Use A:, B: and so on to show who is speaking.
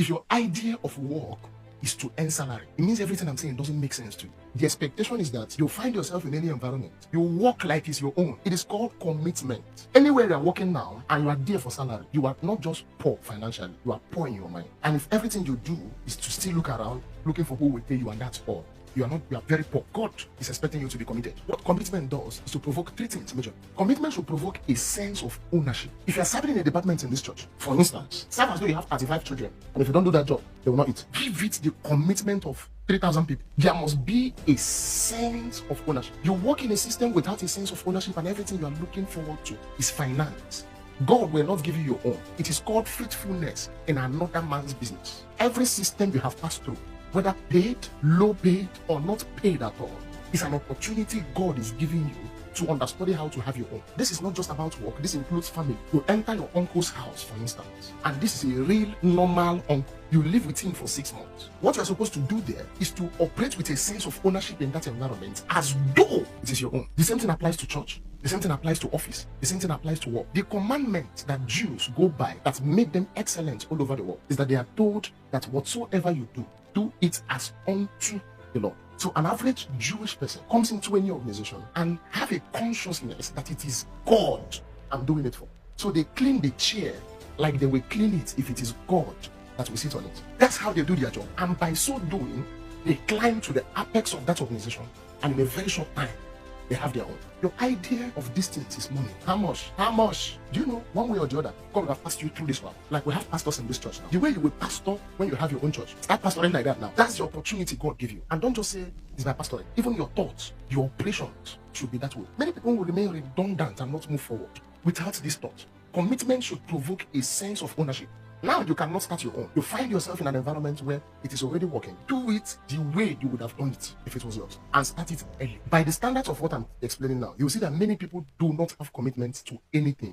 A: If your idea of work is to earn salary, it means everything I'm saying doesn't make sense to you. The expectation is that you find yourself in any environment, you work like it's your own. It is called commitment. Anywhere you are working now and you are there for salary, you are not just poor financially, you are poor in your mind. And if everything you do is to still look around, looking for who will pay you, and that's all, you are very poor. God is expecting you to be committed. What commitment does is to provoke three things major. Commitment should provoke a sense of ownership. If you are serving in a department in this church, for instance, serve as though you have 35 children, and if you don't do that job, they will not eat. Give it the commitment of 3,000 people. There must be a sense of ownership. You work in a system without a sense of ownership, and everything you are looking forward to is finance. God will not give you your own. It is called faithfulness in another man's business. Every system you have passed through, whether paid, low paid, or not paid at all, is an opportunity God is giving you to understudy how to have your own. This is not just about work. This includes family. You enter your uncle's house, for instance, and this is a real normal uncle. You live with him for 6 months. What you're supposed to do there is to operate with a sense of ownership in that environment as though it is your own. The same thing applies to church. The same thing applies to office. The same thing applies to work. The commandment that Jews go by that make them excellent all over the world is that they are told that whatsoever you do it as unto the Lord. So an average Jewish person comes into any organization and have a consciousness that it is God I'm doing it for. So they clean the chair like they will clean it if it is God that will sit on it. That's how they do their job. And by so doing, they climb to the apex of that organization, and in a very short time, they have their own. Your idea of distance is money. How much? How much? Do you know, one way or the other, God will have passed you through this one. Like we have pastors in this church now. The way you will pastor when you have your own church. Start pastoring like that now. That's the opportunity God give you. And don't just say, it's my pastoring. Even your thoughts, your operations should be that way. Many people will remain redundant and not move forward without this thought. Commitment should provoke a sense of ownership. Now you cannot start your own. You find yourself in an environment where it is already working. Do it the way you would have done it if it was yours, and start it early. By the standards of what I'm explaining now, you will see that many people do not have commitment to anything.